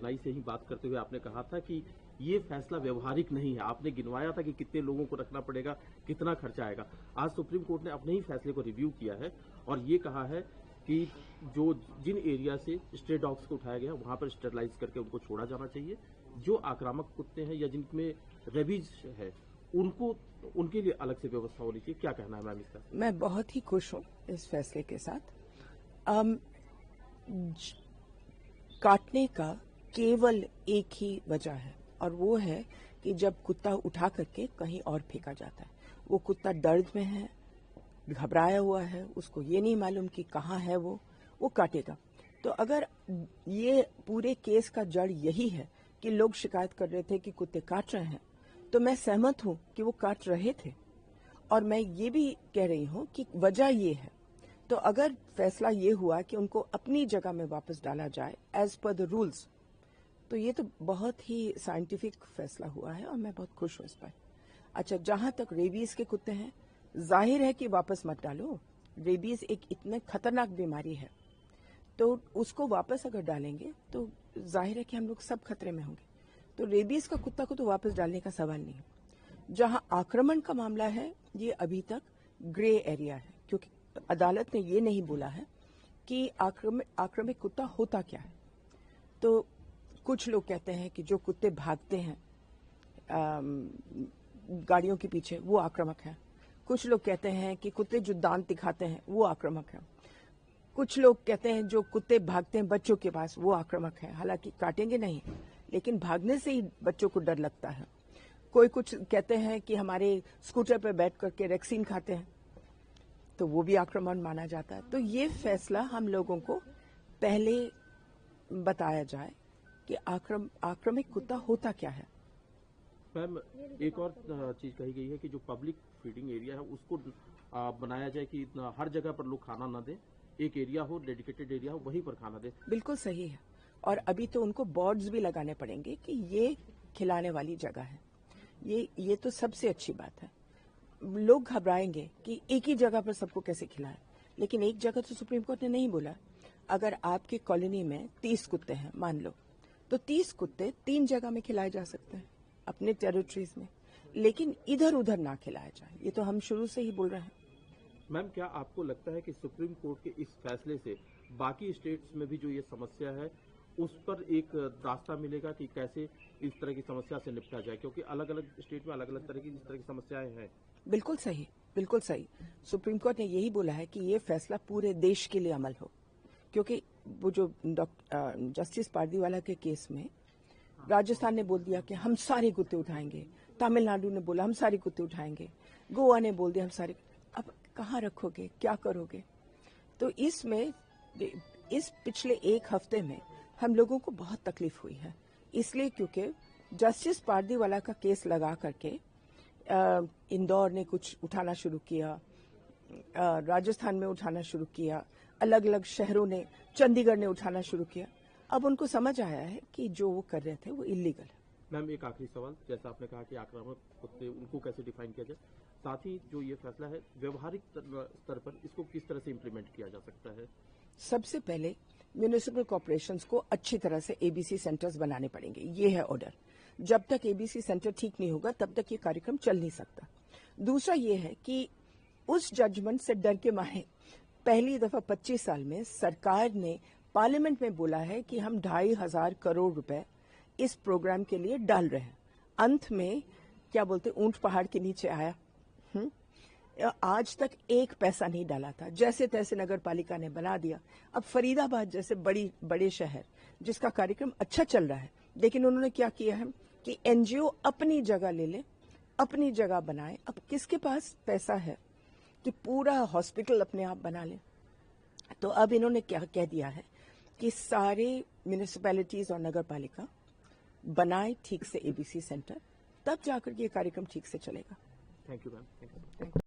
ANI से ही बात करते हुए आपने कहा था कि ये फैसला व्यवहारिक नहीं है। आपने गिनवाया था कि कितने लोगों को रखना पड़ेगा, कितना खर्चा आएगा। आज सुप्रीम कोर्ट ने अपने ही फैसले को रिव्यू किया है और ये कहा है कि जिन एरिया से स्ट्रे डॉग्स को उठाया गया वहां पर स्टेरलाइज करके उनको छोड़ा जाना चाहिए। जो आक्रामक कुत्ते हैं या जिनमें रेबीज है उनके लिए अलग से व्यवस्था होनी चाहिए। क्या कहना है मैम इसका? मैं बहुत ही खुश हूं इस फैसले के साथ। काटने का केवल एक ही वजह है और वो है कि जब कुत्ता उठा करके कहीं और फेंका जाता है, वो कुत्ता दर्द में है, घबराया हुआ है, उसको ये नहीं मालूम कि कहाँ है वो काटेगा। तो अगर ये पूरे केस का जड़ यही है कि लोग शिकायत कर रहे थे कि कुत्ते काट रहे हैं, तो मैं सहमत हूं कि वो काट रहे थे और मैं ये भी कह रही हूं कि वजह ये है। तो अगर फैसला ये हुआ कि उनको अपनी जगह में वापस डाला जाए एज पर द रूल्स, तो ये तो बहुत ही साइंटिफिक फैसला हुआ है और मैं बहुत खुश हूं इस पर। अच्छा, जहां तक रेबीज के कुत्ते हैं, जाहिर है कि वापस मत डालो। रेबीज एक इतने खतरनाक बीमारी है, तो उसको वापस अगर डालेंगे तो जाहिर है कि हम लोग सब खतरे में होंगे। तो रेबीज का कुत्ता को तो वापस डालने का सवाल नहीं है। जहां आक्रमण का मामला है, ये अभी तक ग्रे एरिया है, क्योंकि अदालत ने ये नहीं बोला है कि आक्रमिक कुत्ता होता क्या है। तो कुछ लोग कहते हैं कि जो कुत्ते भागते हैं गाड़ियों के पीछे, वो आक्रामक है। कुछ लोग कहते हैं कि कुत्ते जो दांत दिखाते हैं वो आक्रामक है। कुछ लोग कहते हैं जो कुत्ते भागते हैं बच्चों के पास, वो आक्रामक है। हालांकि काटेंगे नहीं, लेकिन भागने से ही बच्चों को डर लगता है। कोई कुछ कहते हैं कि हमारे स्कूटर पर बैठ करके वैक्सीन खाते हैं, तो वो भी आक्रमण माना जाता है। तो ये फैसला हम लोगों को पहले बताया जाए कि आक्रमिक कुत्ता होता क्या है। मैम, एक और चीज कही गई है कि जो पब्लिक फीडिंग एरिया है उसको बनाया जाए कि हर जगह पर लोग खाना ना दें, एक एरिया हो, डेडिकेटेड एरिया हो, वहीं पर खाना दें। बिल्कुल सही है। और अभी तो उनको बोर्ड्स भी लगाने पड़ेंगे कि ये खिलाने वाली जगह है। ये तो सबसे अच्छी बात है। लोग घबराएंगे कि एक ही जगह पर सबको कैसे खिलाएं, लेकिन एक जगह तो सुप्रीम कोर्ट ने नहीं बोला। अगर आपके कॉलोनी में 30 कुत्ते हैं मान लो, तो 30 कुत्ते 3 जगह में खिलाए जा सकते हैं अपने टेरिटरीज में, लेकिन इधर उधर ना खिलाया जाए। ये तो हम शुरू से ही बोल रहे हैं। मैम, क्या आपको लगता है कि सुप्रीम कोर्ट के इस फैसले से बाकी स्टेट्स में भी जो ये समस्या है उस पर एक रास्ता मिलेगा कि कैसे इस तरह की समस्या से निपटा जाए? क्योंकि अलग अलग स्टेट में अलग अलग तरह की इस तरह की समस्याएं हैं। बिल्कुल सही, बिल्कुल सही। सुप्रीम कोर्ट ने यही बोला है कि ये फैसला पूरे देश के लिए अमल हो, क्योंकि वो जो जस्टिस पारदीवाला के केस में राजस्थान ने बोल दिया कि हम सारे कुत्ते उठाएंगे, तमिलनाडु ने बोला हम सारे कुत्ते उठाएंगे, गोवा ने बोल दिया हम सारे। अब कहाँ रखोगे, क्या करोगे? तो इसमें इस पिछले एक हफ्ते में हम लोगों को बहुत तकलीफ हुई है, इसलिए क्योंकि जस्टिस पारदीवाला का केस लगा करके इंदौर ने कुछ उठाना शुरू किया, राजस्थान में उठाना शुरू किया, अलग अलग शहरों ने, चंडीगढ़ ने उठाना शुरू किया। अब उनको समझ आया है कि जो वो कर रहे थे वो इलीगल है। मैम, एक आखिरी सवाल, जैसा आपने कहा कि आक्रामक कुत्ते उनको कैसे डिफाइन किया जाए, साथ ही जो ये फैसला है व्यवहारिक स्तर पर इसको किस तरह से इम्प्लीमेंट किया जा सकता है? सबसे पहले म्यूनिसिपल कॉर्पोरेशंस को अच्छी तरह से एबीसी सेंटर्स बनाने पड़ेंगे। ये है ऑर्डर। जब तक एबीसी सेंटर ठीक नहीं होगा तब तक ये कार्यक्रम चल नहीं सकता। दूसरा ये है कि उस जजमेंट से डर के मारे पहली दफा 25 साल में सरकार ने पार्लियामेंट में बोला है कि हम 2,500 करोड़ रुपए इस प्रोग्राम के लिए डाल रहे हैं। अंत में क्या बोलते, ऊंट पहाड़ के नीचे आया। आज तक एक पैसा नहीं डाला था, जैसे तैसे नगर पालिका ने बना दिया। अब फरीदाबाद जैसे बड़े शहर जिसका कार्यक्रम अच्छा चल रहा है, लेकिन उन्होंने क्या किया है कि एनजीओ अपनी जगह ले ले, अपनी जगह बनाए। अब किसके पास पैसा है कि पूरा हॉस्पिटल अपने आप बना ले? तो अब इन्होंने क्या कह दिया है कि सारे म्यूनिसिपैलिटीज और नगर पालिका बनाए ठीक से एबीसी सेंटर, तब जाकर ये कार्यक्रम ठीक से चलेगा। Thank you ma'am.